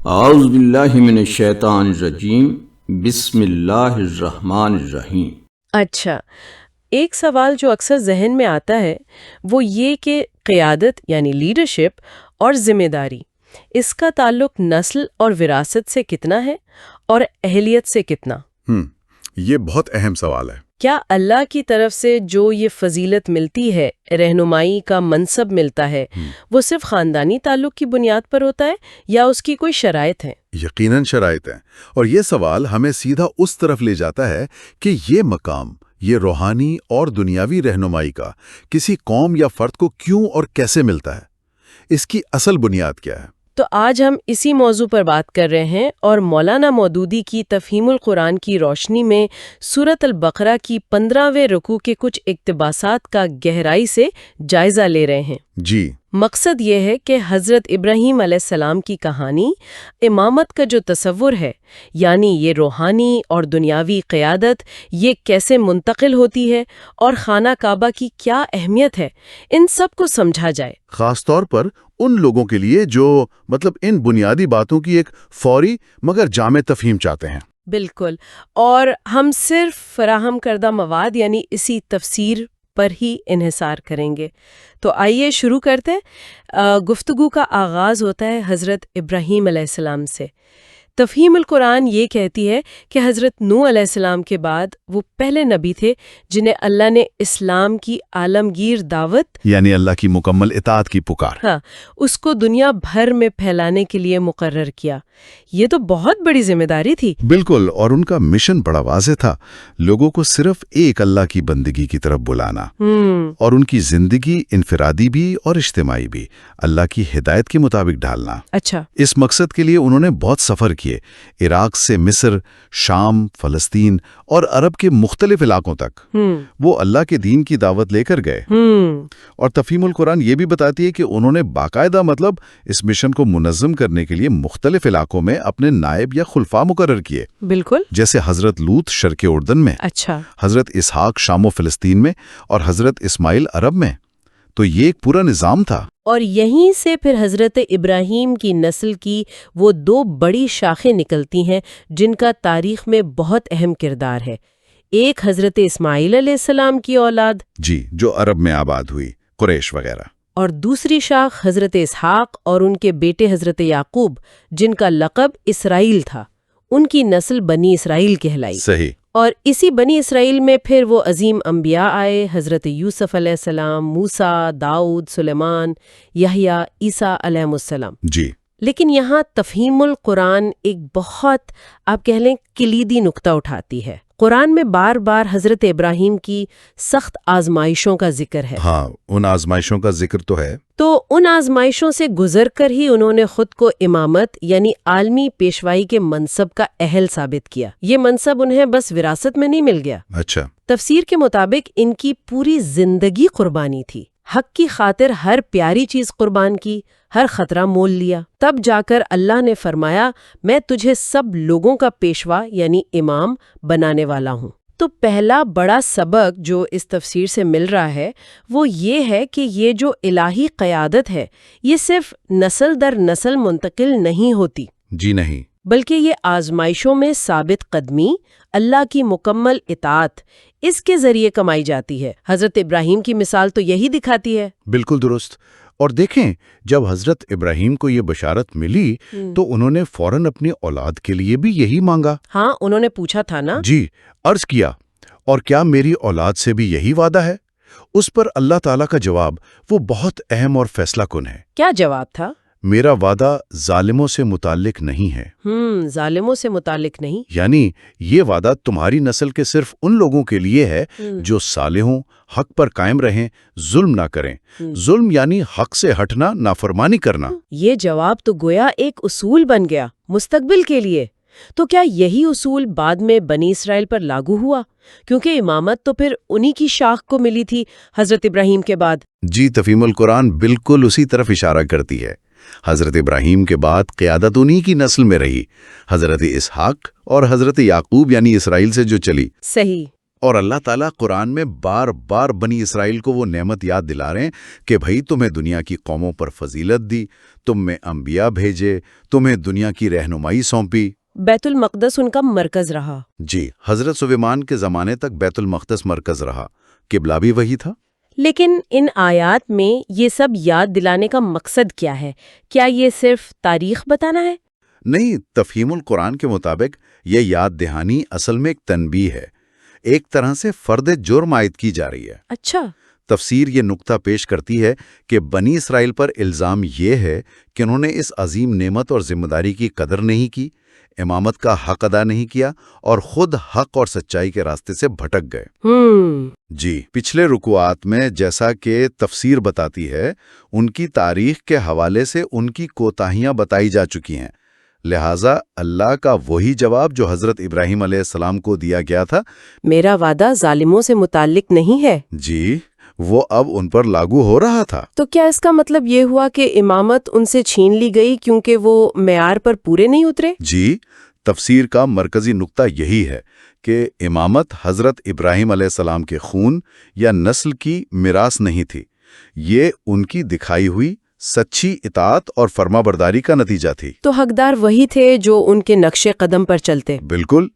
اعوذ باللہ من الشیطان الرجیم بسم اللہ الرحمن الرحیم۔ اچھا، ایک سوال جو اکثر ذہن میں آتا ہے وہ یہ کہ قیادت یعنی لیڈرشپ اور ذمہ داری، اس کا تعلق نسل اور وراثت سے کتنا ہے اور اہلیت سے کتنا؟ یہ بہت اہم سوال ہے۔ کیا اللہ کی طرف سے جو یہ فضیلت ملتی ہے، رہنمائی کا منصب ملتا ہے، وہ صرف خاندانی تعلق کی بنیاد پر ہوتا ہے یا اس کی کوئی شرائط ہیں؟ یقیناً شرائط ہیں، اور یہ سوال ہمیں سیدھا اس طرف لے جاتا ہے کہ یہ مقام، یہ روحانی اور دنیاوی رہنمائی کا کسی قوم یا فرد کو کیوں اور کیسے ملتا ہے؟ اس کی اصل بنیاد کیا ہے؟ تو آج ہم اسی موضوع پر بات کر رہے ہیں اور مولانا مودودی کی تفہیم القرآن کی روشنی میں سورۃ البقرہ کی 15ویں رکوع کے کچھ اقتباسات کا گہرائی سے جائزہ لے رہے ہیں۔ جی، مقصد یہ ہے کہ حضرت ابراہیم علیہ السلام کی کہانی، امامت کا جو تصور ہے، یعنی یہ روحانی اور دنیاوی قیادت، یہ کیسے منتقل ہوتی ہے اور خانہ کعبہ کی کیا اہمیت ہے، ان سب کو سمجھا جائے۔ خاص طور پر ان لوگوں کے لیے جو ان بنیادی باتوں کی ایک فوری مگر جامع تفہیم چاہتے ہیں۔ بالکل، اور ہم صرف فراہم کردہ مواد یعنی اسی تفسیر پر ہی انحصار کریں گے۔ تو آئیے شروع کرتے ہیں۔ گفتگو کا آغاز ہوتا ہے حضرت ابراہیم علیہ السلام سے۔ تفہیم القرآن یہ کہتی ہے کہ حضرت نوح علیہ السلام کے بعد وہ پہلے نبی تھے جنہیں اللہ نے اسلام کی عالمگیر دعوت، یعنی اللہ کی مکمل اطاعت کی پکار، اس کو دنیا بھر میں پھیلانے کے لیے مقرر کیا۔ یہ تو بہت بڑی ذمہ داری تھی۔ بالکل، اور ان کا مشن بڑا واضح تھا، لوگوں کو صرف ایک اللہ کی بندگی کی طرف بلانا، اور ان کی زندگی انفرادی بھی اور اجتماعی بھی اللہ کی ہدایت کے مطابق ڈھالنا۔ اچھا، اس مقصد کے لیے انہوں نے بہت سفر کیے، عراق سے مصر، شام، فلسطین اور عرب کے مختلف علاقوں تک وہ اللہ کے دین کی دعوت لے کر گئے۔ اور تفہیم القرآن یہ بھی بتاتی ہے کہ انہوں نے باقاعدہ اس مشن کو منظم کرنے کے لیے مختلف علاقوں میں اپنے نائب یا خلفاء مقرر کیے۔ بالکل، جیسے حضرت لوط شرق اردن میں، اچھا، حضرت اسحاق شام و فلسطین میں، اور حضرت اسماعیل عرب میں۔ تو یہ ایک پورا نظام تھا۔ اور یہیں سے پھر حضرت ابراہیم کی نسل کی وہ دو بڑی شاخیں نکلتی ہیں جن کا تاریخ میں بہت اہم کردار ہے۔ ایک حضرت اسماعیل علیہ السلام کی اولاد، جی، جو عرب میں آباد ہوئی، قریش وغیرہ، اور دوسری شاخ حضرت اسحاق اور ان کے بیٹے حضرت یعقوب جن کا لقب اسرائیل تھا۔ ان کی نسل بنی اسرائیل کہلائی۔ صحیح۔ اور اسی بنی اسرائیل میں پھر وہ عظیم انبیاء آئے، حضرت یوسف علیہ السلام، موسیٰ، داؤد، سلیمان، یحییٰ، عیسیٰ علیہ السلام۔ جی، لیکن یہاں تفہیم القرآن ایک بہت آپ کہہ لیں کلیدی نقطہ اٹھاتی ہے۔ قرآن میں بار بار حضرت ابراہیم کی سخت آزمائشوں کا ذکر ہے۔ ہاں، ان آزمائشوں کا ذکر تو ہے۔ تو ان آزمائشوں سے گزر کر ہی انہوں نے خود کو امامت یعنی عالمی پیشوائی کے منصب کا اہل ثابت کیا۔ یہ منصب انہیں بس وراثت میں نہیں مل گیا۔ اچھا، تفسیر کے مطابق ان کی پوری زندگی قربانی تھی۔ حق کی خاطر ہر پیاری چیز قربان کی، ہر خطرہ مول لیا۔ تب جا کر اللہ نے فرمایا، میں تجھے سب لوگوں کا پیشوا یعنی امام بنانے والا ہوں۔ تو پہلا بڑا سبق جو اس تفسیر سے مل رہا ہے وہ یہ ہے کہ یہ جو الہی قیادت ہے یہ صرف نسل در نسل منتقل نہیں ہوتی۔ جی نہیں، بلکہ یہ آزمائشوں میں ثابت قدمی، اللہ کی مکمل اطاعت، اس کے ذریعے کمائی جاتی ہے۔ حضرت ابراہیم کی مثال تو یہی دکھاتی ہے۔ بالکل درست۔ اور دیکھیں، جب حضرت ابراہیم کو یہ بشارت ملی تو انہوں نے فوراً اپنی اولاد کے لیے بھی یہی مانگا۔ ہاں، انہوں نے پوچھا تھا نا۔ جی، عرض کیا، اور کیا میری اولاد سے بھی یہی وعدہ ہے؟ اس پر اللہ تعالیٰ کا جواب وہ بہت اہم اور فیصلہ کن ہے۔ کیا جواب تھا؟ میرا وعدہ ظالموں سے متعلق نہیں ہے۔ ظالموں سے متعلق نہیں، یعنی یہ وعدہ تمہاری نسل کے صرف ان لوگوں کے لیے ہے جو صالح ہوں، حق پر قائم رہیں، ظلم نہ کریں۔ ظلم یعنی حق سے ہٹنا، نافرمانی کرنا۔ یہ جواب تو گویا ایک اصول بن گیا مستقبل کے لیے۔ تو کیا یہی اصول بعد میں بنی اسرائیل پر لاگو ہوا؟ کیونکہ امامت تو پھر انہی کی شاخ کو ملی تھی حضرت ابراہیم کے بعد۔ جی، تفہیم القرآن بالکل اسی طرف اشارہ کرتی ہے۔ حضرت ابراہیم کے بعد قیادت انہی کی نسل میں رہی، حضرت اسحاق اور حضرت یعقوب یعنی اسرائیل سے جو چلی۔ صحیح۔ اور اللہ تعالیٰ قرآن میں بار بار بنی اسرائیل کو وہ نعمت یاد دلا رہے ہیں کہ بھئی تمہیں دنیا کی قوموں پر فضیلت دی، تم میں انبیاء بھیجے، تمہیں دنیا کی رہنمائی سونپی۔ بیت المقدس ان کا مرکز رہا۔ جی، حضرت سلیمان کے زمانے تک بیت المقدس مرکز رہا، قبلہ بھی وہی تھا۔ لیکن ان آیات میں یہ سب یاد دلانے کا مقصد کیا ہے؟ کیا یہ صرف تاریخ بتانا ہے؟ نہیں، تفہیم القرآن کے مطابق یہ یاد دہانی اصل میں ایک تنبیہ ہے، ایک طرح سے فرد جرم عائد کی جا رہی ہے۔ اچھا۔ تفسیر یہ نقطہ پیش کرتی ہے کہ بنی اسرائیل پر الزام یہ ہے کہ انہوں نے اس عظیم نعمت اور ذمہ داری کی قدر نہیں کی، امامت کا حق ادا نہیں کیا اور خود حق اور سچائی کے راستے سے بھٹک گئے۔ جی، پچھلے رکوعات میں جیسا کہ تفسیر بتاتی ہے، ان کی تاریخ کے حوالے سے ان کی کوتاہیاں بتائی جا چکی ہیں، لہٰذا اللہ کا وہی جواب جو حضرت ابراہیم علیہ السلام کو دیا گیا تھا، میرا وعدہ ظالموں سے متعلق نہیں ہے، جی، وہ اب ان پر لاگو ہو رہا تھا۔ تو کیا اس کا مطلب یہ ہوا کہ امامت ان سے چھین لی گئی کیونکہ وہ معیار پر پورے نہیں اترے؟ جی، تفسیر کا مرکزی نقطہ یہی ہے کہ امامت حضرت ابراہیم علیہ السلام کے خون یا نسل کی میراث نہیں تھی، یہ ان کی دکھائی ہوئی سچی اطاعت اور فرما برداری کا نتیجہ تھی۔ تو حقدار وہی تھے جو ان کے نقش قدم پر چلتے۔ بالکل،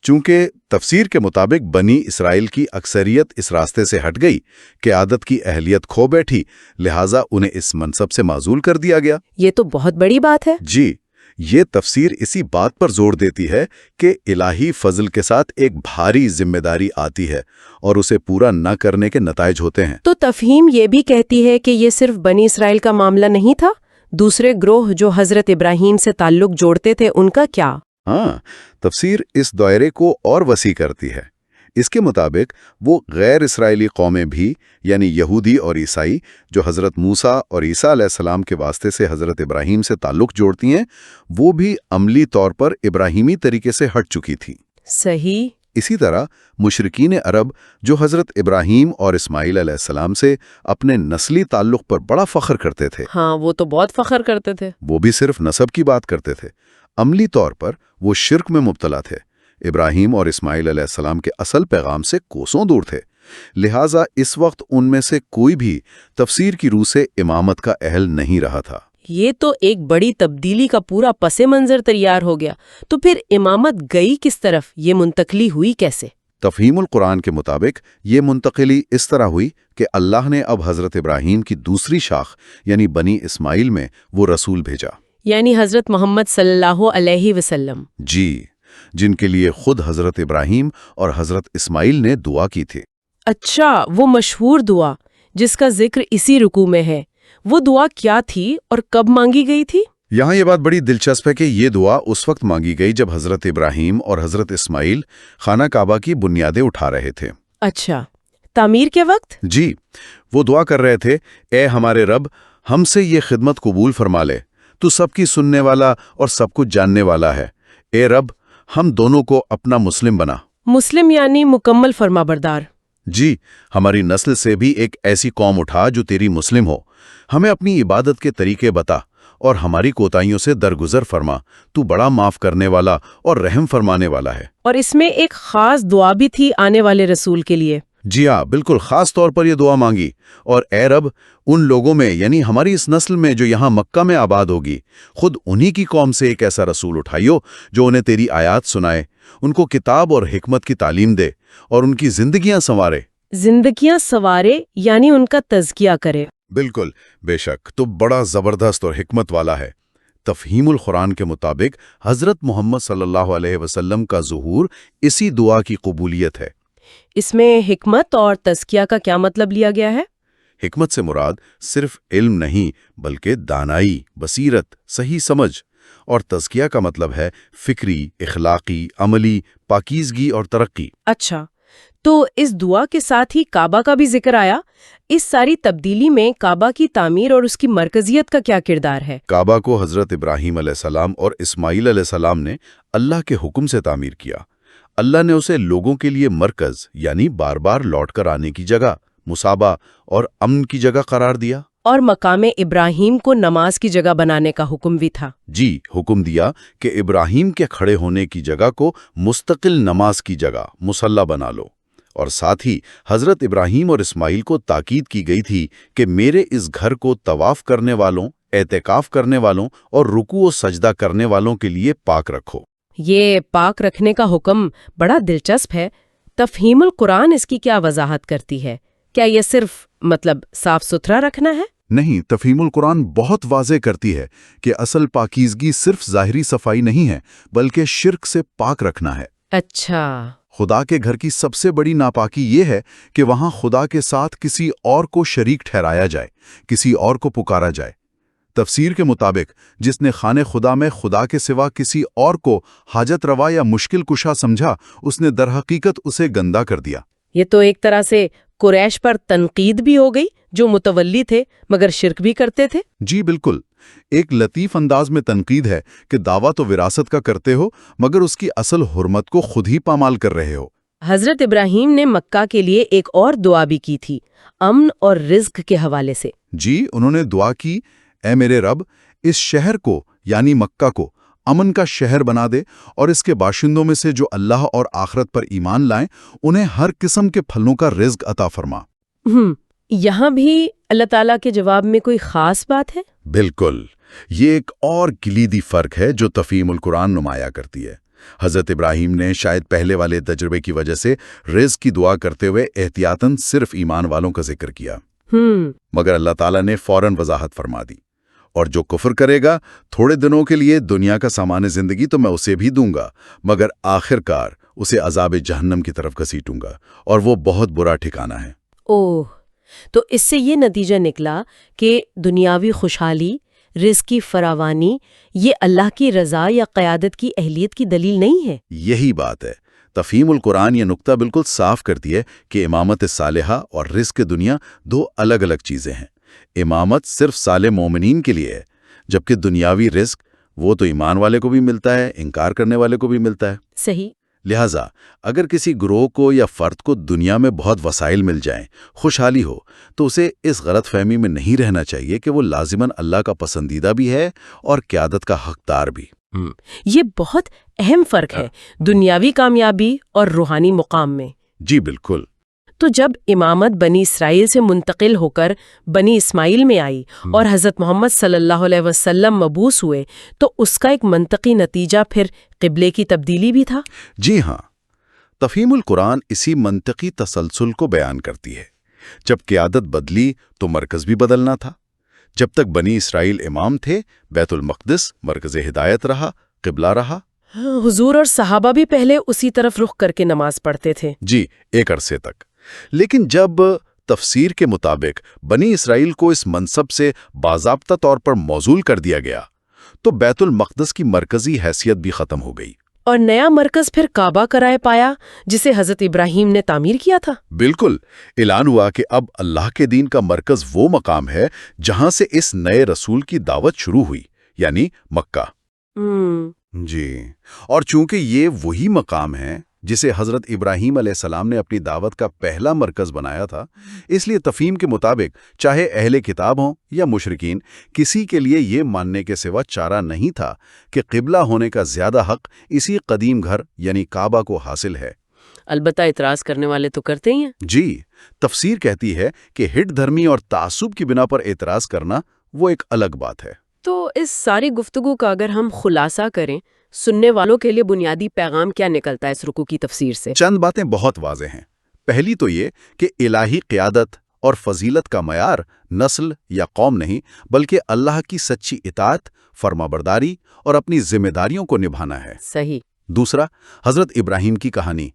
چونکہ تفسیر کے مطابق بنی اسرائیل کی اکثریت اس راستے سے ہٹ گئی، قیادت کی اہلیت کھو بیٹھی، لہٰذا انہیں اس منصب سے معزول کر دیا گیا۔ یہ تو بہت بڑی بات ہے۔ جی، یہ تفسیر اسی بات پر زور دیتی ہے کہ الہی فضل کے ساتھ ایک بھاری ذمہ داری آتی ہے اور اسے پورا نہ کرنے کے نتائج ہوتے ہیں۔ تو تفہیم یہ بھی کہتی ہے کہ یہ صرف بنی اسرائیل کا معاملہ نہیں تھا، دوسرے گروہ جو حضرت ابراہیم سے تعلق جوڑتے تھے ان کا کیا؟ ہاں، تفسیر اس دائرے کو اور وسیع کرتی ہے۔ اس کے مطابق وہ غیر اسرائیلی قومیں بھی، یعنی یہودی اور عیسائی، جو حضرت موسیٰ اور عیسیٰ علیہ السلام کے واسطے سے حضرت ابراہیم سے تعلق جوڑتی ہیں، وہ بھی عملی طور پر ابراہیمی طریقے سے ہٹ چکی تھیں۔ صحیح۔ اسی طرح مشرکین عرب جو حضرت ابراہیم اور اسماعیل علیہ السلام سے اپنے نسلی تعلق پر بڑا فخر کرتے تھے، ہاں، وہ تو بہت فخر کرتے تھے۔ وہ بھی صرف نسب کی بات کرتے تھے، عملی طور پر وہ شرک میں مبتلا تھے، ابراہیم اور اسماعیل علیہ السلام کے اصل پیغام سے کوسوں دور تھے، لہٰذا اس وقت ان میں سے کوئی بھی تفسیر کی روح سے امامت کا اہل نہیں رہا تھا۔ یہ تو ایک بڑی تبدیلی کا پورا پس منظر تیار ہو گیا۔ تو پھر امامت گئی کس طرف؟ یہ منتقلی ہوئی کیسے؟ تفہیم القرآن کے مطابق یہ منتقلی اس طرح ہوئی کہ اللہ نے اب حضرت ابراہیم کی دوسری شاخ یعنی بنی اسماعیل میں وہ رسول بھیجا، یعنی حضرت محمد صلی اللہ علیہ وسلم۔ جی، جن کے لیے خود حضرت ابراہیم اور حضرت اسماعیل نے دعا کی تھی۔ اچھا، وہ مشہور دعا جس کا ذکر اسی رکوع میں ہے، وہ دعا کیا تھی اور کب مانگی گئی تھی؟ یہاں یہ بات بڑی دلچسپ ہے کہ یہ دعا اس وقت مانگی گئی جب حضرت ابراہیم اور حضرت اسماعیل خانہ کعبہ کی بنیادیں اٹھا رہے تھے۔ اچھا، تعمیر کے وقت؟ جی، وہ دعا کر رہے تھے، اے ہمارے رب، ہم سے یہ خدمت قبول فرما لے، تو سب کی سننے والا اور سب کچھ جاننے والا ہے، اے رب، ہم دونوں کو اپنا مسلم بنا۔ مسلم یعنی مکمل فرما بردار۔ جی، ہماری نسل سے بھی ایک ایسی قوم اٹھا جو تیری مسلم ہو، ہمیں اپنی عبادت کے طریقے بتا اور ہماری کوتاہیوں سے درگزر فرما، تو بڑا معاف کرنے والا اور رحم فرمانے والا ہے۔ اور اس میں ایک خاص دعا بھی تھی آنے والے رسول کے لیے۔ جی ہاں، بالکل خاص طور پر یہ دعا مانگی، اور اے رب، ان لوگوں میں یعنی ہماری اس نسل میں جو یہاں مکہ میں آباد ہوگی، خود انہی کی قوم سے ایک ایسا رسول اٹھائیو جو انہیں تیری آیات سنائے، ان کو کتاب اور حکمت کی تعلیم دے اور ان کی زندگیاں سنوارے۔ زندگیاں سنوارے یعنی ان کا تزکیہ کرے۔ بالکل، بے شک، تو بڑا زبردست اور حکمت والا ہے۔ تفہیم القرآن کے مطابق حضرت محمد صلی اللہ علیہ وسلم کا ظہور اسی دعا کی قبولیت ہے۔ اس میں حکمت اور تزکیہ کا کیا مطلب لیا گیا ہے؟ حکمت سے مراد صرف علم نہیں بلکہ دانائی، بصیرت، صحیح سمجھ، اور تزکیہ کا مطلب ہے فکری، اخلاقی، عملی، پاکیزگی اور ترقی۔ اچھا، تو اس دعا کے ساتھ ہی کعبہ کا بھی ذکر آیا۔ اس ساری تبدیلی میں کعبہ کی تعمیر اور اس کی مرکزیت کا کیا کردار ہے؟ کعبہ کو حضرت ابراہیم علیہ السلام اور اسماعیل علیہ السلام نے اللہ کے حکم سے تعمیر کیا۔ اللہ نے اسے لوگوں کے لیے مرکز یعنی بار بار لوٹ کر آنے کی جگہ، مصابہ اور امن کی جگہ قرار دیا۔ اور مقام ابراہیم کو نماز کی جگہ بنانے کا حکم بھی تھا۔ جی، حکم دیا کہ ابراہیم کے کھڑے ہونے کی جگہ کو مستقل نماز کی جگہ، مصلی بنا لو۔ اور ساتھ ہی حضرت ابراہیم اور اسماعیل کو تاکید کی گئی تھی کہ میرے اس گھر کو طواف کرنے والوں، اعتکاف کرنے والوں اور رکوع و سجدہ کرنے والوں کے لیے پاک رکھو۔ یہ پاک رکھنے کا حکم بڑا دلچسپ ہے۔ تفہیم القرآن اس کی کیا وضاحت کرتی ہے؟ کیا یہ صرف صاف ستھرا رکھنا ہے؟ نہیں، تفہیم القرآن بہت واضح کرتی ہے کہ اصل پاکیزگی صرف ظاہری صفائی نہیں ہے بلکہ شرک سے پاک رکھنا ہے۔ اچھا۔ خدا کے گھر کی سب سے بڑی ناپاکی یہ ہے کہ وہاں خدا کے ساتھ کسی اور کو شریک ٹھہرایا جائے، کسی اور کو پکارا جائے۔ تفسیر کے مطابق جس نے خانہ خدا میں خدا کے سوا کسی اور کو حاجت روا یا مشکل کشا سمجھا، اس نے در حقیقت اسے گندا کر دیا۔ یہ تو ایک طرح سے قریش پر تنقید بھی ہو گئی، جو متولی تھے مگر شرک بھی کرتے تھے۔ جی بالکل، ایک لطیف انداز میں تنقید ہے کہ دعویٰ تو وراثت کا کرتے ہو مگر اس کی اصل حرمت کو خود ہی پامال کر رہے ہو۔ حضرت ابراہیم نے مکہ کے لیے ایک اور دعا بھی کی تھی، امن اور رزق کے حوالے سے۔ جی، انہوں نے دعا کی، اے میرے رب، اس شہر کو یعنی مکہ کو امن کا شہر بنا دے اور اس کے باشندوں میں سے جو اللہ اور آخرت پر ایمان لائیں انہیں ہر قسم کے پھلوں کا رزق عطا فرما۔ یہاں بھی اللہ تعالیٰ کے جواب میں کوئی خاص بات ہے؟ بالکل، یہ ایک اور کلیدی فرق ہے جو تفہیم القرآن نمایاں کرتی ہے۔ حضرت ابراہیم نے شاید پہلے والے تجربے کی وجہ سے رزق کی دعا کرتے ہوئے احتیاطاً صرف ایمان والوں کا ذکر کیا، مگر اللہ تعالیٰ نے فوراً وضاحت فرما دی، اور جو کفر کرے گا تھوڑے دنوں کے لیے دنیا کا سامان زندگی تو میں اسے بھی دوں گا، مگر آخر کار اسے عذاب جہنم کی طرف گھسیٹوں گا، اور وہ بہت برا ٹھکانہ ہے۔ اوہ، تو اس سے یہ نتیجہ نکلا کہ دنیاوی خوشحالی، رزق کی فراوانی، یہ اللہ کی رضا یا قیادت کی اہلیت کی دلیل نہیں ہے۔ یہی بات ہے۔ تفہیم القرآن یہ نقطہ بالکل صاف کرتی ہے کہ امامت صالحہ اور رزق دنیا دو الگ الگ چیزیں ہیں۔ امامت صرف صالح مومنین کے لیے ہے، جبکہ دنیاوی رزق وہ تو ایمان والے کو بھی ملتا ہے، انکار کرنے والے کو بھی ملتا ہے۔ صحیح۔ لہٰذا اگر کسی گروہ کو یا فرد کو دنیا میں بہت وسائل مل جائیں، خوشحالی ہو، تو اسے اس غلط فہمی میں نہیں رہنا چاہیے کہ وہ لازماً اللہ کا پسندیدہ بھی ہے اور قیادت کا حقدار بھی۔ یہ بہت اہم فرق ہے دنیاوی کامیابی اور روحانی مقام میں۔ جی بالکل۔ تو جب امامت بنی اسرائیل سے منتقل ہو کر بنی اسماعیل میں آئی اور حضرت محمد صلی اللہ علیہ وسلم مبعوث ہوئے، تو اس کا ایک منطقی نتیجہ پھر قبلے کی تبدیلی بھی تھا؟ جی ہاں، تفہیم القرآن اسی منطقی تسلسل کو بیان کرتی ہے۔ جب قیادت بدلی تو مرکز بھی بدلنا تھا۔ جب تک بنی اسرائیل امام تھے، بیت المقدس مرکز ہدایت رہا، قبلہ رہا۔ حضور اور صحابہ بھی پہلے اسی طرف رخ کر کے نماز پڑھتے تھے۔ جی، ایک عرصے تک۔ لیکن جب تفسیر کے مطابق بنی اسرائیل کو اس منصب سے باضابطہ طور پر موصول کر دیا گیا تو بیت المقدس کی مرکزی حیثیت بھی ختم ہو گئی، اور نیا مرکز پھر کعبہ قرار پایا جسے حضرت ابراہیم نے تعمیر کیا تھا۔ بالکل، اعلان ہوا کہ اب اللہ کے دین کا مرکز وہ مقام ہے جہاں سے اس نئے رسول کی دعوت شروع ہوئی، یعنی مکہ۔ جی، اور چونکہ یہ وہی مقام ہے جسے حضرت ابراہیم علیہ السلام نے اپنی دعوت کا پہلا مرکز بنایا تھا، اس لیے تفہیم کے مطابق چاہے اہل کتاب ہوں یا مشرکین، کسی کے لیے یہ ماننے کے سوا چارہ نہیں تھا کہ قبلہ ہونے کا زیادہ حق اسی قدیم گھر یعنی کعبہ کو حاصل ہے۔ البتہ اعتراض کرنے والے تو کرتے ہی ہیں۔ جی، تفسیر کہتی ہے کہ ہٹ دھرمی اور تعصب کی بنا پر اعتراض کرنا وہ ایک الگ بات ہے۔ تو اس ساری گفتگو کا اگر ہم خلاصہ کریں، سننے والوں کے لیے بنیادی پیغام کیا نکلتا ہے اس رکوع کی تفسیر سے؟ چند باتیں بہت واضح ہیں۔ پہلی تو یہ کہ الہی قیادت اور فضیلت کا معیار نسل یا قوم نہیں، بلکہ اللہ کی سچی اطاعت، فرمانبرداری اور اپنی ذمہ داریوں کو نبھانا ہے۔ صحیح۔ دوسرا، حضرت ابراہیم کی کہانی،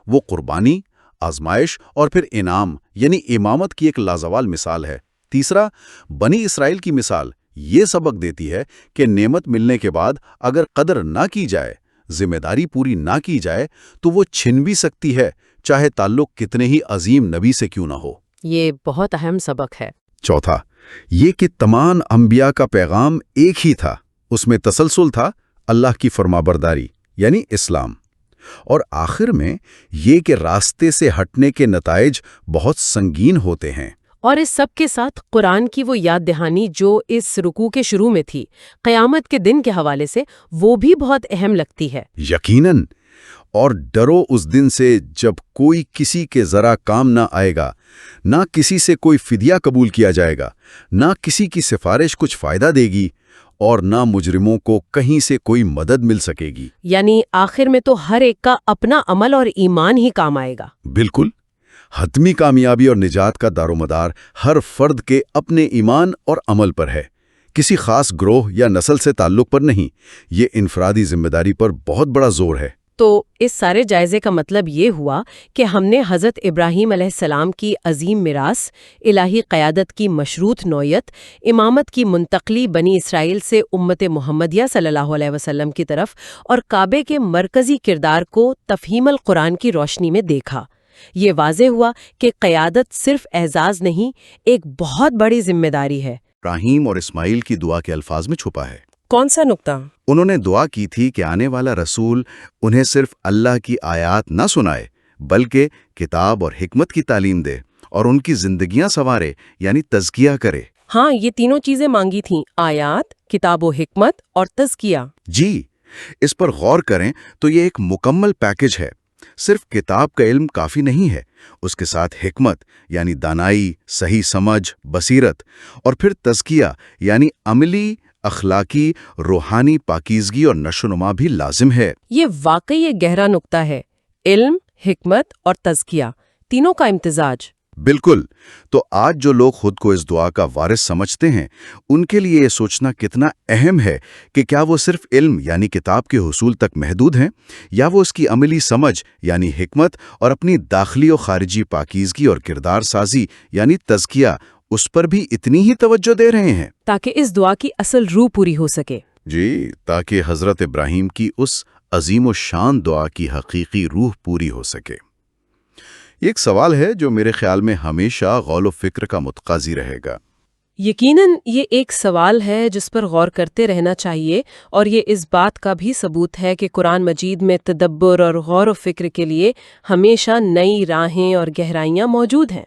وہ قربانی، آزمائش اور پھر انعام یعنی امامت کی ایک لازوال مثال ہے۔ تیسرا، بنی اسرائیل کی مثال یہ سبق دیتی ہے کہ نعمت ملنے کے بعد اگر قدر نہ کی جائے، ذمہ داری پوری نہ کی جائے تو وہ چھن بھی سکتی ہے، چاہے تعلق کتنے ہی عظیم نبی سے کیوں نہ ہو۔ یہ بہت اہم سبق ہے۔ چوتھا، یہ کہ تمام انبیاء کا پیغام ایک ہی تھا، اس میں تسلسل تھا، اللہ کی فرمانبرداری یعنی اسلام۔ اور آخر میں یہ کہ راستے سے ہٹنے کے نتائج بہت سنگین ہوتے ہیں۔ اور اس سب کے ساتھ قرآن کی وہ یاد دہانی جو اس رکوع کے شروع میں تھی، قیامت کے دن کے حوالے سے، وہ بھی بہت اہم لگتی ہے۔ یقیناً، اور ڈرو اس دن سے جب کوئی کسی کے ذرا کام نہ آئے گا، نہ کسی سے کوئی فدیہ قبول کیا جائے گا، نہ کسی کی سفارش کچھ فائدہ دے گی، اور نہ مجرموں کو کہیں سے کوئی مدد مل سکے گی۔ یعنی آخر میں تو ہر ایک کا اپنا عمل اور ایمان ہی کام آئے گا۔ بالکل، حتمی کامیابی اور نجات کا دارومدار ہر فرد کے اپنے ایمان اور عمل پر ہے، کسی خاص گروہ یا نسل سے تعلق پر نہیں۔ یہ انفرادی ذمہ داری پر بہت بڑا زور ہے۔ تو اس سارے جائزے کا مطلب یہ ہوا کہ ہم نے حضرت ابراہیم علیہ السلام کی عظیم میراث، الہی قیادت کی مشروط نوعیت، امامت کی منتقلی بنی اسرائیل سے امت محمدیہ صلی اللہ علیہ وسلم کی طرف، اور کعبے کے مرکزی کردار کو تفہیم القرآن کی روشنی میں دیکھا۔ یہ واضح ہوا کہ قیادت صرف اعزاز نہیں، ایک بہت بڑی ذمہ داری ہے۔ ابراہیم اور اسماعیل کی دعا کے الفاظ میں چھپا ہے۔ کون سا نقطہ؟ انہوں نے دعا کی تھی کہ آنے والا رسول انہیں صرف اللہ کی آیات نہ سنائے، بلکہ کتاب اور حکمت کی تعلیم دے اور ان کی زندگیاں سنوارے، یعنی تزکیہ کرے۔ ہاں، یہ تینوں چیزیں مانگی تھیں، آیات، کتاب و حکمت اور تزکیہ۔ جی، اس پر غور کریں تو یہ ایک مکمل پیکج ہے۔ صرف کتاب کا علم کافی نہیں ہے، اس کے ساتھ حکمت یعنی دانائی، صحیح سمجھ، بصیرت، اور پھر تزکیہ یعنی عملی، اخلاقی، روحانی پاکیزگی اور نشوونما بھی لازم ہے۔ یہ واقعی ایک گہرا نقطہ ہے، علم، حکمت اور تزکیہ، تینوں کا امتزاج۔ بالکل۔ تو آج جو لوگ خود کو اس دعا کا وارث سمجھتے ہیں، ان کے لیے یہ سوچنا کتنا اہم ہے کہ کیا وہ صرف علم یعنی کتاب کے حصول تک محدود ہیں، یا وہ اس کی عملی سمجھ یعنی حکمت اور اپنی داخلی و خارجی پاکیزگی اور کردار سازی یعنی تزکیہ، اس پر بھی اتنی ہی توجہ دے رہے ہیں، تاکہ اس دعا کی اصل روح پوری ہو سکے۔ جی، تاکہ حضرت ابراہیم کی اس عظیم و شان دعا کی حقیقی روح پوری ہو سکے۔ یہ ایک سوال ہے جو میرے خیال میں ہمیشہ غور و فکر کا متقاضی رہے گا۔ یقیناً یہ ایک سوال ہے جس پر غور کرتے رہنا چاہیے، اور یہ اس بات کا بھی ثبوت ہے کہ قرآن مجید میں تدبر اور غور و فکر کے لیے ہمیشہ نئی راہیں اور گہرائیاں موجود ہیں۔